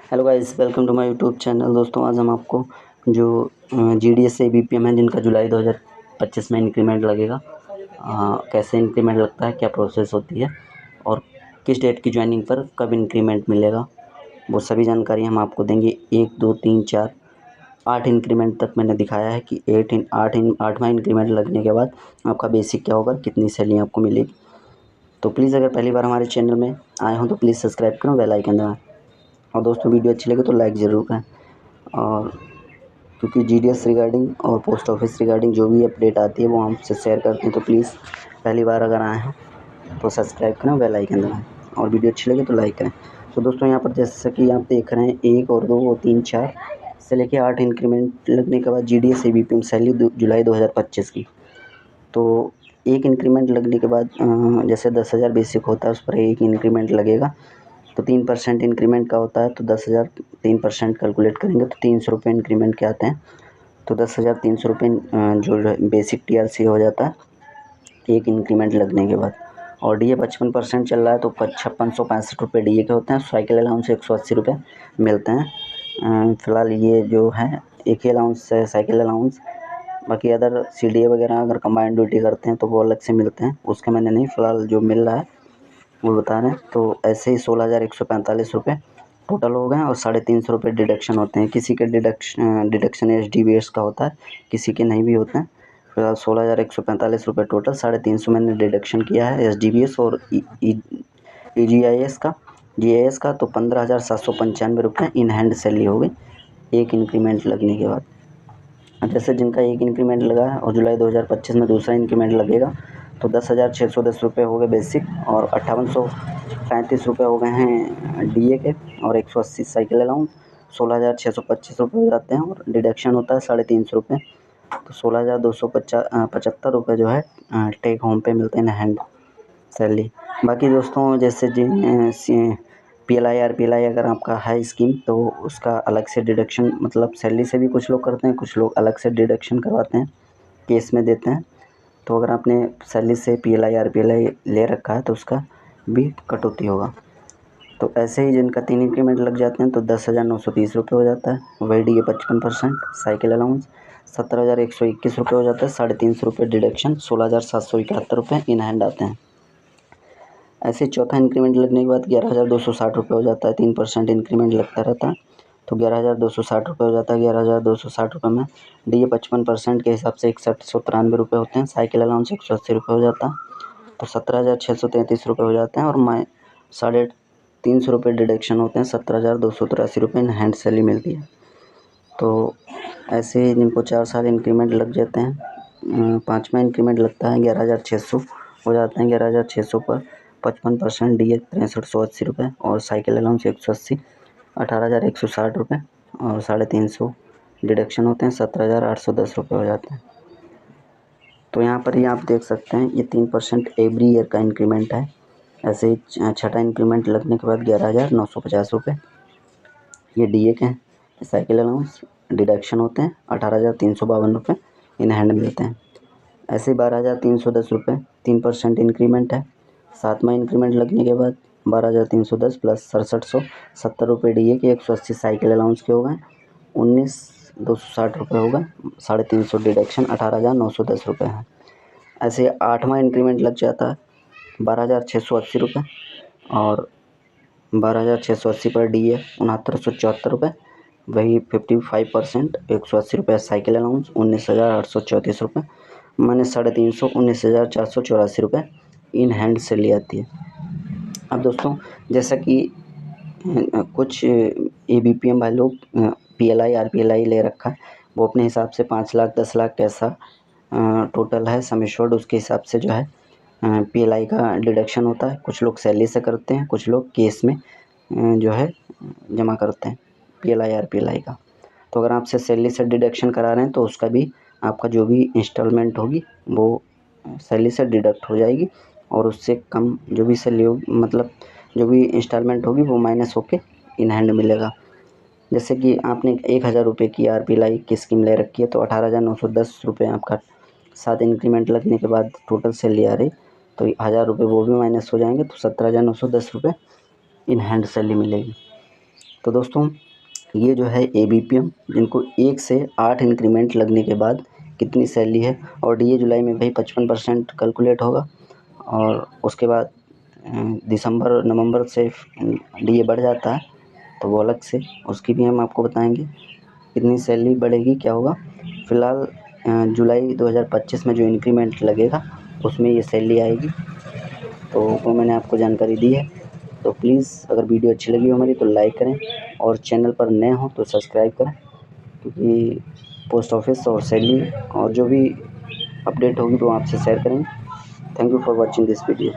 Hello guys, welcome to my YouTube channel. दोस्तों, आज हम आपको जो जीडीएस से बीपीएम है जिनका जुलाई 2025 में इंक्रीमेंट लगेगा, कैसे इंक्रीमेंट लगता है, क्या प्रोसेस होती है और किस डेट की ज्वाइनिंग पर कब इंक्रीमेंट मिलेगा, वो सभी जानकारी हम आपको देंगे। 1 2 3 4 8 इंक्रीमेंट तक मैंने दिखाया है कि 8वां इंक्रीमेंट लगने के बाद आपका बेसिक क्या होगा, कितनी सैलरी आपको मिलेगी। तो प्लीज़ अगर पहली बार हमारे चैनल में आए हों तो प्लीज़ सब्सक्राइब करो, बेल आइकन दबाएं और दोस्तों वीडियो अच्छी लगे तो लाइक ज़रूर करें। और क्योंकि जीडीएस रिगार्डिंग और पोस्ट ऑफिस रिगार्डिंग जो भी अपडेट आती है वो हमसे शेयर करते हैं, तो प्लीज़ पहली बार अगर आए हैं तो सब्सक्राइब करें, बेल आइकन दबाएं और वीडियो अच्छी लगे तो लाइक करें। तो दोस्तों यहाँ पर जैसा कि आप देख रहे हैं 1 और 2 और 3 4 से लेके 8 इंक्रीमेंट लगने के बाद जीडीएस एबीपीएम सैलरी जुलाई 2025 की। तो एक इंक्रीमेंट लगने के बाद जैसे 10,000 बेसिक होता है उस पर एक इंक्रीमेंट लगेगा, तो 3% इंक्रीमेंट का होता है। तो 10,000 3% कैलकुलेट करेंगे तो 300 रुपये इंक्रीमेंट के आते हैं। तो 10,300 रुपये जो बेसिक टीआरसी हो जाता है एक इंक्रीमेंट लगने के बाद। और डीए 55% चल रहा है तो 5665 रुपये डीए के होते हैं। साइकिल अलाउंस 180 रुपये मिलते हैं। फ़िलहाल ये जो है एक ही अलाउंस है साइकिल अलाउंस, बाकी अदर सीडीए वगैरह अगर कंबाइंड ड्यूटी करते हैं तो वो अलग से मिलते हैं, उसके मैंने नहीं, फ़िलहाल जो मिल रहा है वो बता रहे हैं। तो ऐसे ही 16,145 रुपये टोटल हो गए और 350 रुपये डिडक्शन होते हैं। किसी के डिडक्शन एचडीबीएस का होता है, किसी के नहीं भी होते हैं। फिलहाल 16,145 रुपये टोटल, 350 मैंने डिडक्शन किया है एचडीबीएस और जीआईएस का। तो 15,795 रुपये इन हैंड सैलरी हो गई एक इंक्रीमेंट लगने के बाद। जैसे जिनका एक इंक्रीमेंट लगा है और जुलाई 2025 में दूसरा इंक्रीमेंट लगेगा तो 10,610 रुपये हो गए बेसिक और 5,835 रुपये हो गए हैं डीए के और 180 साइकिल अलाउंस। 16,625 रुपये हो जाते हैं और डिडक्शन होता है 350 रुपये। तो 16,275 रुपये जो है टेक होम पे मिलते हैं हैंड सैलरी। बाकी दोस्तों जैसे जिन पीएलआई आरपीएलआई अगर आपका है स्कीम तो उसका अलग से डिडक्शन, मतलब सैलरी से भी कुछ लोग करते हैं, कुछ लोग अलग से डिडक्शन करवाते हैं, केस में देते हैं। तो अगर आपने सैलरी से पीएलआई आरपीएलआई ले रखा है तो उसका भी कटौती होगा। तो ऐसे ही जिनका 3 इंक्रीमेंट लग जाते हैं तो 10,930 रुपये हो जाता है। वही डीए 55%, साइकिल अलाउंस 17,121 रुपये हो जाता है, 350 रुपये डिडक्शन, 16,771 रुपये इन हैंड आते हैं। ऐसे चौथा इंक्रीमेंट लगने के बाद 11,260 रुपये हो जाता है। 3% इंक्रीमेंट लगता रहता है तो 11,260 रुपये हो जाता है। 11,260 रुपये में डीए 55% के हिसाब से 6193 रुपये होते हैं। साइकिल अलाउंस 180 रुपये हो जाता है तो 17,633 रुपये हो जाते हैं और 350 रुपये डिडक्शन होते हैं। 17,283 रुपये इन हैंड सैलरी मिलती है। तो ऐसे ही जिनको 4 साल इंक्रीमेंट लग जाते हैं, 5वां इंक्रीमेंट लगता है 11,600 हो जाते हैं। 11,600 पर 55% डीए 6380 रुपये और साइकिल अलाउंस 180 18,160 रुपये और 350 डिडक्शन होते हैं। 17,810 रुपये हो जाते हैं। तो यहाँ पर ही आप देख सकते हैं ये 3% एवरी ईयर का इंक्रीमेंट है। ऐसे ही छठा इंक्रीमेंट लगने के बाद 11,950 रुपये ये डीए के हैं। साइकिल अलाउंस डिडक्शन होते हैं 18,352 रुपये इन हैंड मिलते हैं। ऐसे ही 12,310 रुपये 3% इंक्रीमेंट है। 7वां इंक्रीमेंट लगने के बाद 12,310 प्लस 6,770 रुपये डीए के, 180 साइकिल अलाउंस के हो गए, 19,260 रुपये हो गए, 350 डिडक्शन 18,910 रुपये है। ऐसे 8वां इंक्रीमेंट लग जाता है 12,680 रुपये और 12,680 पर डीए 6,974 रुपये, वही 55% 180 रुपये साइकिल अलाउंस 19,834 रुपये माइनस 350 19,484 रुपये इन हैंड से ली आती है। अब दोस्तों जैसा कि कुछ एबीपीएम भाई लोग पीएलआई आरपीएलआई ले रखा है, वो अपने हिसाब से 5 लाख 10 लाख कैसा टोटल है सम एश्योर्ड उसके हिसाब से जो है पीएलआई का डिडक्शन होता है। कुछ लोग सैलरी से करते हैं, कुछ लोग केस में जो है जमा करते हैं पीएलआई आरपीएलआई का। तो अगर आपसे सैलरी से डिडक्शन करा रहे हैं तो उसका भी आपका जो भी इंस्टॉलमेंट होगी वो सैलरी से डिडक्ट हो जाएगी और उससे कम जो भी सैलरी होगी, मतलब जो भी इंस्टॉलमेंट होगी वो माइनस होके इन हैंड मिलेगा। जैसे कि आपने 1,000 रुपये की आरपीएलआई की स्कीम ले रखी है तो 18,910 रुपये आपका 7 इंक्रीमेंट लगने के बाद टोटल सैलरी आ रही, तो 1,000 रुपये वो भी माइनस हो जाएंगे तो 17,910 रुपये इन हैंड सैलरी मिलेगी। तो दोस्तों ये जो है ABPM, जिनको 1 से 8 इंक्रीमेंट लगने के बाद कितनी सैलरी है, और DA जुलाई में भाई 55% कैलकुलेट होगा, और उसके बाद दिसंबर नवंबर से DA बढ़ जाता है, तो वो अलग से उसकी भी हम आपको बताएंगे कितनी सैलरी बढ़ेगी, क्या होगा। फ़िलहाल जुलाई 2025 में जो इंक्रीमेंट लगेगा उसमें ये सैलरी आएगी, तो वो मैंने आपको जानकारी दी है। तो प्लीज़ अगर वीडियो अच्छी लगी हो हमारी तो लाइक करें, और चैनल पर नए हों तो सब्सक्राइब करें, क्योंकि पोस्ट ऑफिस और सैलरी और जो भी अपडेट होगी तो आपसे शेयर करेंगे। Thank you for watching this video.